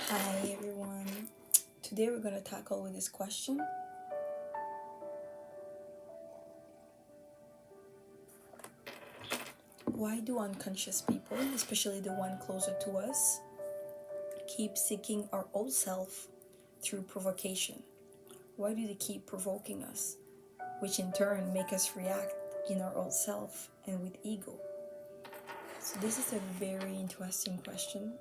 Hi everyone. Today we're going to tackle with this question. Why do unconscious people, especially the one closer to us, keep seeking our old self through provocation? Why do they keep provoking us, which in turn make us react in our old self and with ego? So this is a very interesting question.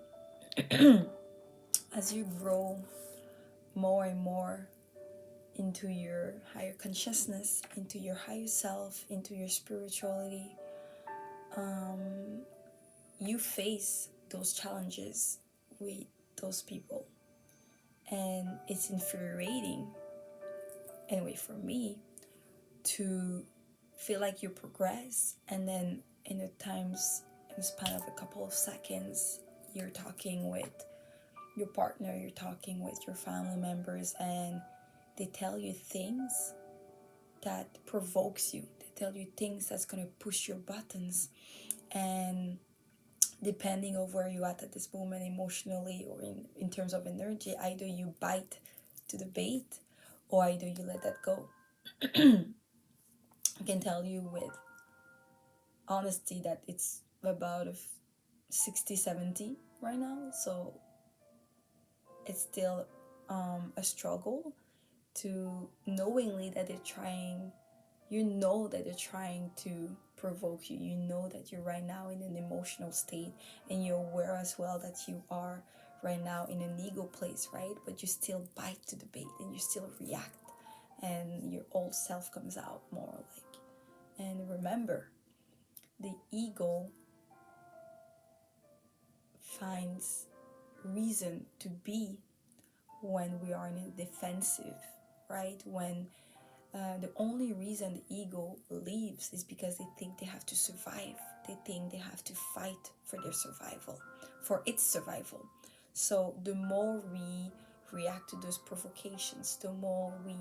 As you grow more and more into your higher consciousness, into your higher self, into your spirituality, you face those challenges with those people. And it's infuriating, anyway, for me, to feel like you progress and then in the span of a couple of seconds, you're talking with your partner, you're talking with your family members, and they tell you things that provokes you. They tell you things that's gonna push your buttons, and depending of where you're at this moment emotionally or in terms of energy, either you bite to the bait or either you let that go. I can tell you with honesty that it's about 60-70 right now, so it's still a struggle to knowingly that they're trying. You know that they're trying to provoke you. You know that you're right now in an emotional state, and you're aware as well that you are right now in an ego place, right? But you still bite to the bait and you still react, and your old self comes out more like. And remember, the ego finds reason to be when we are in a defensive, right? When the only reason the ego leaves is because they think they have to survive. They think they have to fight for their survival, for its survival. So the more we react to those provocations, the more we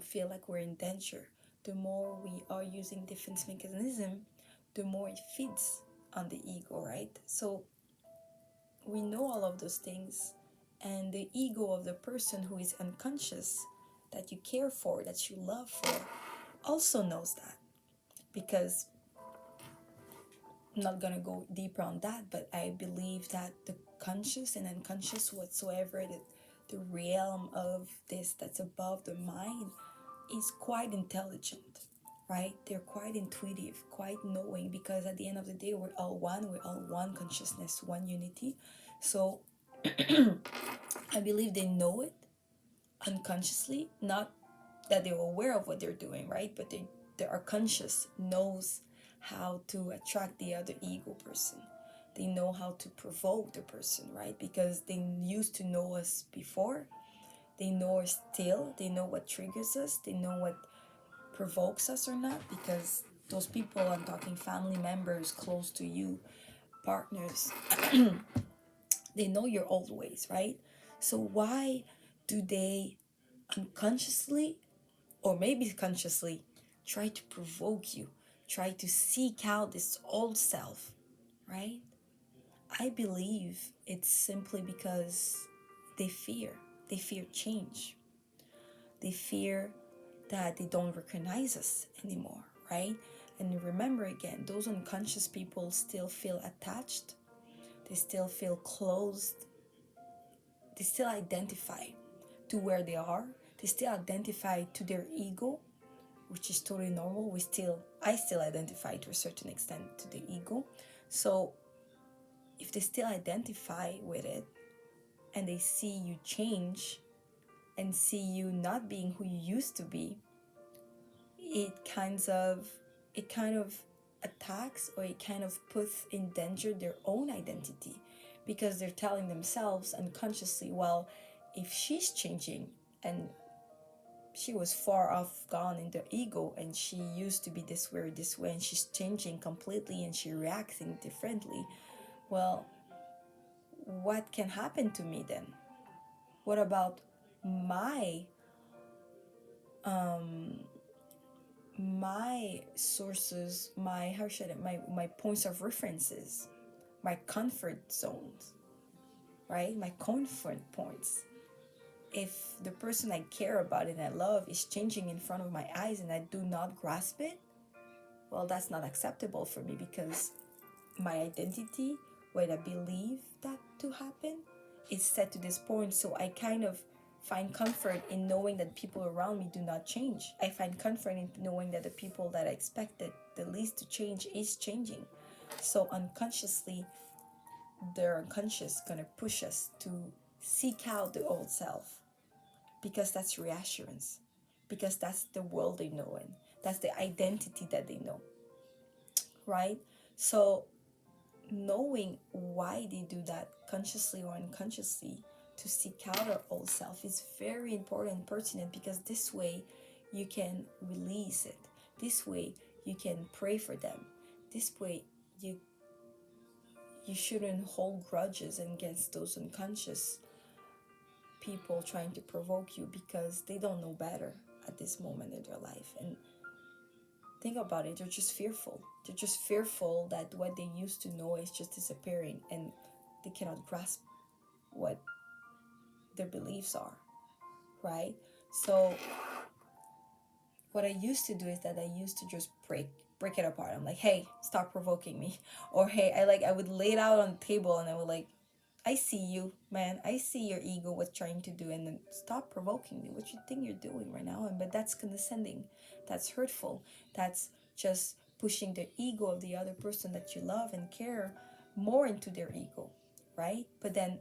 feel like we're in danger, the more we are using defense mechanism, the more it feeds on the ego, right? So we know all of those things, and the ego of the person who is unconscious, that you care for, that you love for, also knows that. Because I'm not gonna go deeper on that, but I believe that the conscious and unconscious, whatsoever the realm of this that's above the mind, is quite intelligent, right? They're quite intuitive, quite knowing, because at the end of the day, we're all one consciousness, one unity. So I believe they know it unconsciously, not that they're aware of what they're doing, right? But they are conscious, knows how to attract the other ego person. They know how to provoke the person, right? Because they used to know us before. They know us still. They know what triggers us. They know what provokes us or not. Because those people, I'm talking family members close to you, partners, they know your old ways, right? So why do they unconsciously or maybe consciously try to provoke you, try to seek out this old self, right? I believe it's simply because they fear. They fear change. They fear that they don't recognize us anymore, right? And remember again, those unconscious people still feel attached. They still feel closed. They still identify to where they are. They still identify to their ego, which is totally normal. I still identify to a certain extent to the ego. So if they still identify with it and they see you change and see you not being who you used to be, it kind of attacks, or it kind of puts in danger their own identity, because they're telling themselves unconsciously, well, if she's changing and she was far off gone in the ego and she used to be this way and she's changing completely and she reacting differently, well, what can happen to me then? What about my my sources, my my points of references, my comfort zones? right? My comfort points. If the person I care about and I love is changing in front of my eyes and I do not grasp it, well, that's not acceptable for me, because my identity, what I believe that to happen, is set to this point. So I kind of find comfort in knowing that people around me do not change. I find comfort in knowing that the people that I expected the least to change is changing. So unconsciously, their unconscious gonna push us to seek out the old self, because that's reassurance, because that's the world they know, and that's the identity that they know, right? So knowing why they do that, consciously or unconsciously, to seek out our old self, is very important and pertinent, because this way you can release it. This way you can pray for them. This way you shouldn't hold grudges against those unconscious people trying to provoke you, because they don't know better at this moment in their life. And think about it, they're just fearful. They're just fearful that what they used to know is just disappearing, and they cannot grasp what their beliefs are, right? So what I used to do is that I used to just break it apart. I'm like, hey, stop provoking me. Or hey, I would lay it out on the table, and I would like, I see you, man. I see your ego, what's trying to do, and then stop provoking me. What you think you're doing right now? But that's condescending. That's hurtful. That's just pushing the ego of the other person that you love and care more into their ego, right? But then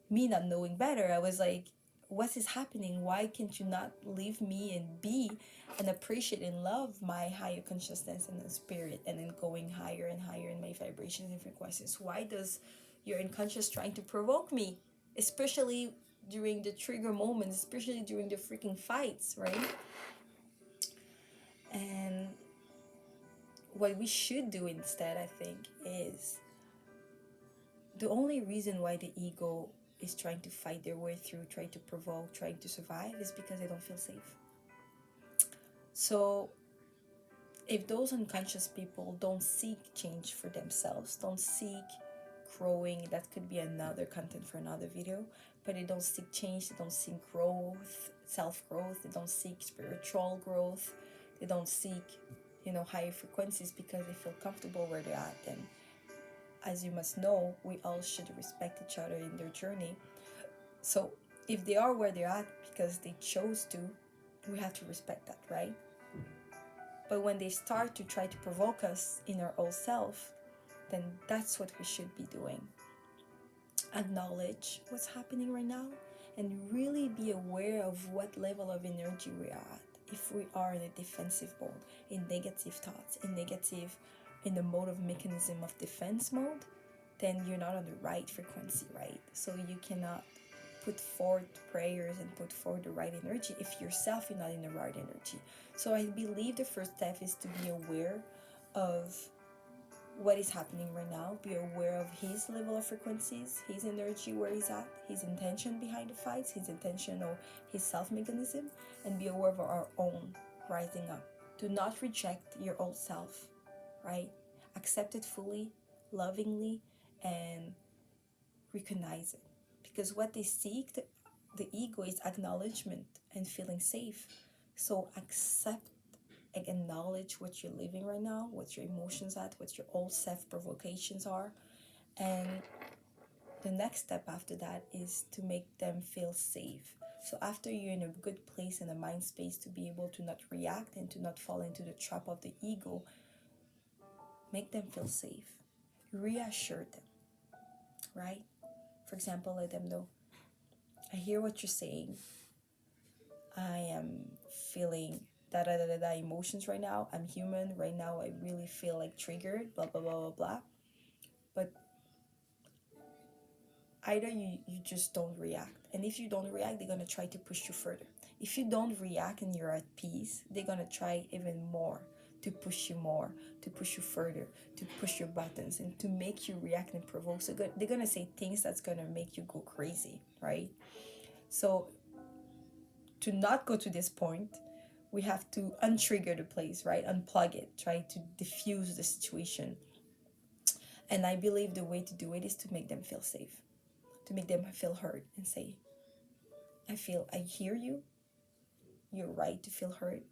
me not knowing better, I was like, what is happening? Why can't you not leave me and be and appreciate and love my higher consciousness and the spirit, and then going higher and higher in my vibrations and frequencies? Why does your unconscious trying to provoke me, especially during the trigger moments, especially during the freaking fights, right? And what we should do instead, I think, is the only reason why the ego is trying to fight their way through, trying to provoke, trying to survive, is because they don't feel safe. So if those unconscious people don't seek change for themselves, don't seek growing, that could be another content for another video, but they don't seek change, they don't seek growth, self-growth, they don't seek spiritual growth, they don't seek, higher frequencies, because they feel comfortable where they're at. And as you must know, we all should respect each other in their journey. So if they are where they're at because they chose to, we have to respect that, right? But when they start to try to provoke us in our old self, then that's what we should be doing. Acknowledge what's happening right now and really be aware of what level of energy we are at. If we are in a defensive mode, in negative thoughts, in the mode of mechanism of defense mode, then you're not on the right frequency, right? So you cannot put forth prayers and put forth the right energy if yourself is not in the right energy. So I believe the first step is to be aware of what is happening right now, be aware of his level of frequencies, his energy, where he's at, his intention behind the fights, his intention or his self-mechanism, and be aware of our own rising up. Do not reject your old self, right? Accept it fully, lovingly, and recognize it. Because what they seek, the ego, is acknowledgement and feeling safe. So accept, acknowledge what you're living right now, what your emotions are, what your old self-provocations are. And the next step after that is to make them feel safe. So after you're in a good place in a mind space to be able to not react and to not fall into the trap of the ego, make them feel safe. Reassure them, right? For example, let them know, I hear what you're saying. I am feeling da emotions right now. I'm human. Right now I really feel like triggered, blah, blah, blah, blah, blah. But either you just don't react. And if you don't react, they're going to try to push you further. If you don't react and you're at peace, they're going to try even more to push you more, to push you further, to push your buttons and to make you react and provoke. So they're going to say things that's going to make you go crazy, right? So to not go to this point, we have to untrigger the place, right? Unplug it, try to diffuse the situation. And I believe the way to do it is to make them feel safe. to make them feel heard and say, I hear you. You're right to feel hurt.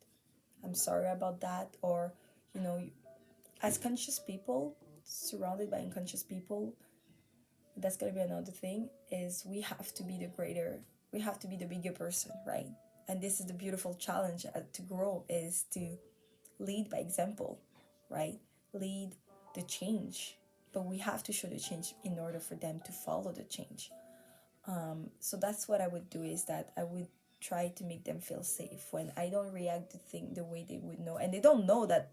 I'm sorry about that. Or, you know, as conscious people, surrounded by unconscious people, that's gonna be another thing, is we have to be the bigger person, right? And this is the beautiful challenge to grow, is to lead by example, right? Lead the change, but we have to show the change in order for them to follow the change. So that's what I would do, is that I would try to make them feel safe when I don't react to things the way they would know, and they don't know that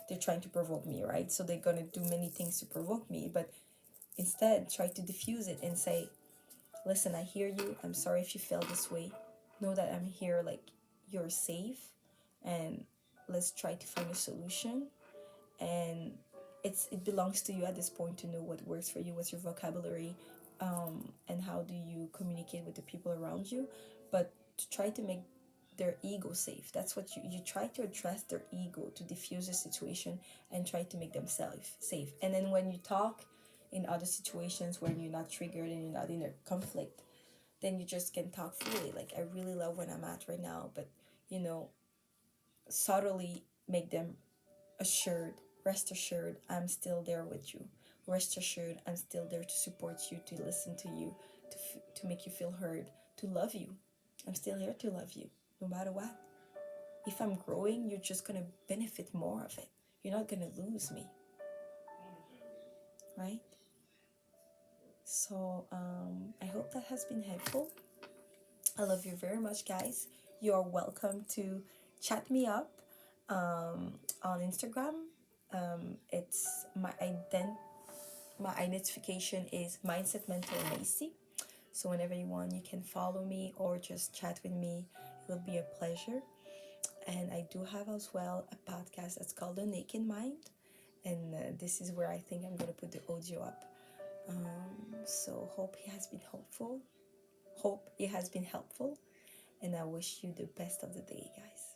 they're trying to provoke me, right? So they're gonna do many things to provoke me, but instead try to diffuse it and say, listen, I hear you, I'm sorry if you feel this way, know that I'm here, like, you're safe, and let's try to find a solution. And it belongs to you at this point to know what works for you, what's your vocabulary, and how do you communicate with the people around you. But to try to make their ego safe, that's what you try to address their ego, to diffuse the situation and try to make them safe. And then when you talk in other situations where you're not triggered and you're not in a conflict, then you just can talk freely, like, I really love what I'm at right now, but, you know, subtly make them assured, rest assured, I'm still there with you. Rest assured, I'm still there to support you, to listen to you, to make you feel heard, to love you. I'm still here to love you, no matter what. If I'm growing, you're just gonna benefit more of it. You're not gonna lose me, right? So I hope that has been helpful. I love you very much, guys. You are welcome to chat me up on Instagram. It's my identification is Mindset Mentor Macy. So whenever you want, you can follow me or just chat with me. It will be a pleasure. And I do have as well a podcast that's called The Naked Mind. And this is where I think I'm going to put the audio up. So hope it has been helpful. And I wish you the best of the day, guys.